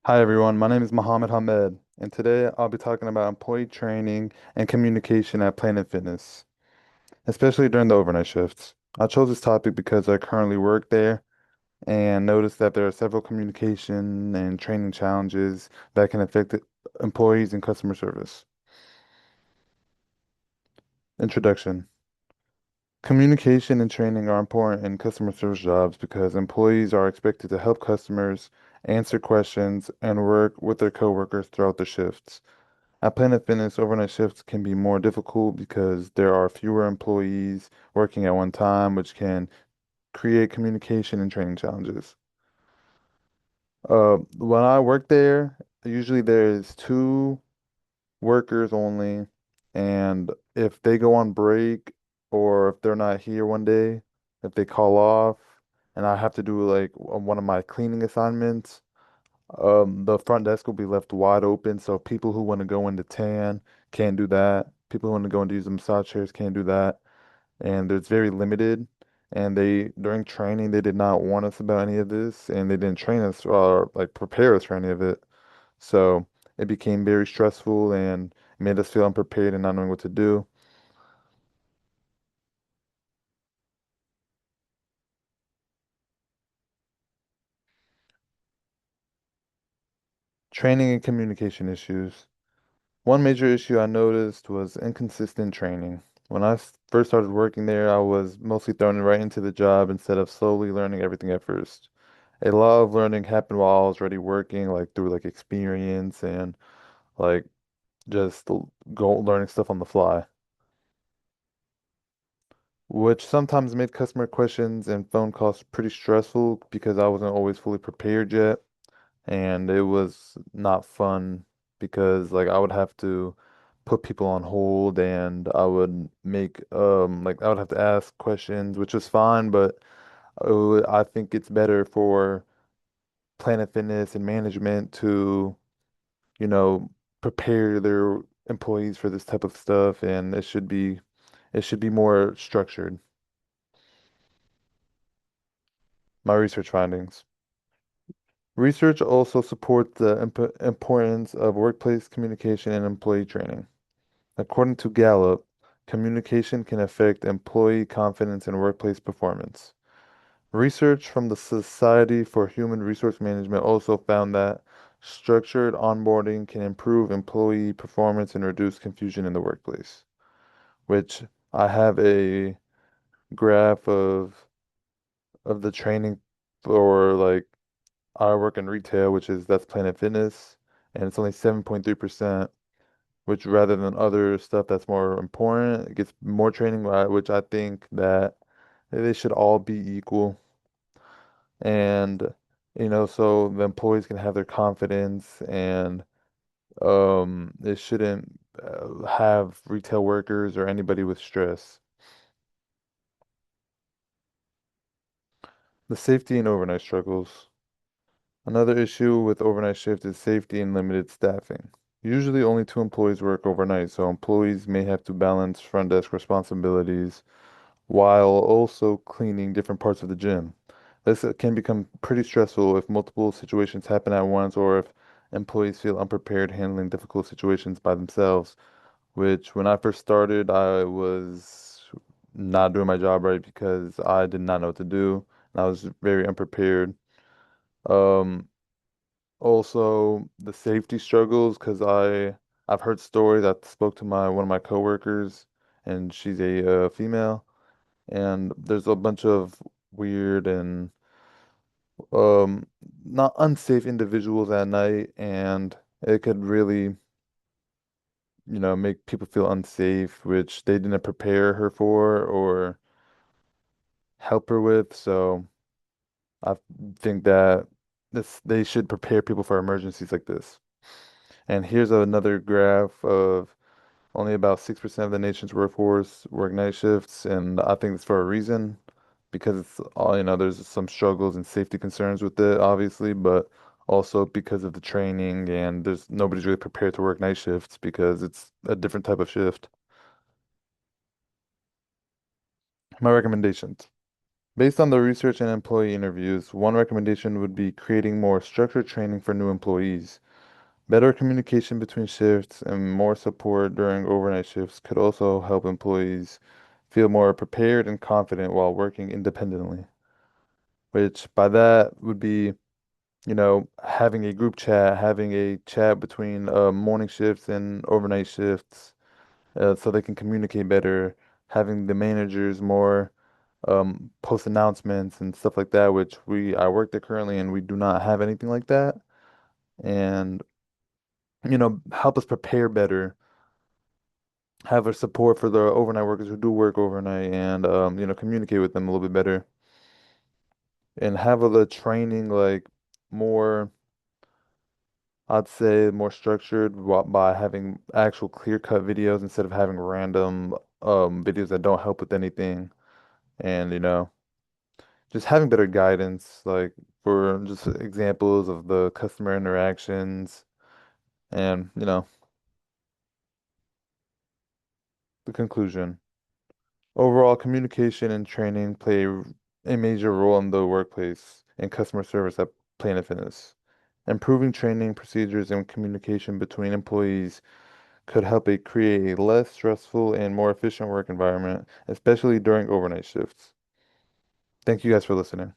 Hi everyone, my name is Mohammed Hamed, and today I'll be talking about employee training and communication at Planet Fitness, especially during the overnight shifts. I chose this topic because I currently work there and noticed that there are several communication and training challenges that can affect employees and customer service. Introduction. Communication and training are important in customer service jobs because employees are expected to help customers, answer questions, and work with their coworkers throughout the shifts. At Planet Fitness, overnight shifts can be more difficult because there are fewer employees working at one time, which can create communication and training challenges. When I work there, usually there's two workers only, and if they go on break or if they're not here one day, if they call off, and I have to do like one of my cleaning assignments, the front desk will be left wide open, so people who want to go into tan can't do that. People who want to go and use the massage chairs can't do that, and it's very limited. And they during training they did not warn us about any of this, and they didn't train us or like prepare us for any of it. So it became very stressful and made us feel unprepared and not knowing what to do. Training and communication issues. One major issue I noticed was inconsistent training. When I first started working there, I was mostly thrown right into the job instead of slowly learning everything at first. A lot of learning happened while I was already working, like through like experience and like just go learning stuff on the fly, which sometimes made customer questions and phone calls pretty stressful because I wasn't always fully prepared yet. And it was not fun because like I would have to put people on hold and I would make like I would have to ask questions, which was fine, but I think it's better for Planet Fitness and management to, you know, prepare their employees for this type of stuff, and it should be more structured. My research findings. Research also supports the importance of workplace communication and employee training. According to Gallup, communication can affect employee confidence and workplace performance. Research from the Society for Human Resource Management also found that structured onboarding can improve employee performance and reduce confusion in the workplace, which I have a graph of the training for like I work in retail, which is that's Planet Fitness, and it's only 7.3%, which rather than other stuff that's more important, it gets more training, which I think that they should all be equal. And, so the employees can have their confidence and it shouldn't have retail workers or anybody with stress. The safety and overnight struggles. Another issue with overnight shift is safety and limited staffing. Usually only two employees work overnight, so employees may have to balance front desk responsibilities while also cleaning different parts of the gym. This can become pretty stressful if multiple situations happen at once or if employees feel unprepared handling difficult situations by themselves, which when I first started, I was not doing my job right because I did not know what to do and I was very unprepared. Um, Also the safety struggles because I've heard stories. I spoke to my one of my coworkers and she's a female, and there's a bunch of weird and um not unsafe individuals at night, and it could really, make people feel unsafe, which they didn't prepare her for or help her with. So I think that this they should prepare people for emergencies like this. And here's another graph of only about 6% of the nation's workforce work night shifts, and I think it's for a reason because it's all, there's some struggles and safety concerns with it, obviously, but also because of the training and there's nobody's really prepared to work night shifts because it's a different type of shift. My recommendations. Based on the research and employee interviews, one recommendation would be creating more structured training for new employees. Better communication between shifts and more support during overnight shifts could also help employees feel more prepared and confident while working independently, which by that would be, having a group chat, having a chat between morning shifts and overnight shifts, so they can communicate better, having the managers more post announcements and stuff like that, which I work there currently and we do not have anything like that. And, help us prepare better, have a support for the overnight workers who do work overnight and communicate with them a little bit better and have the training like more, I'd say more structured by having actual clear-cut videos instead of having random videos that don't help with anything. And, just having better guidance, like for just examples of the customer interactions and, the conclusion. Overall, communication and training play a major role in the workplace and customer service at Planet Fitness. Improving training procedures and communication between employees could help create a less stressful and more efficient work environment, especially during overnight shifts. Thank you guys for listening.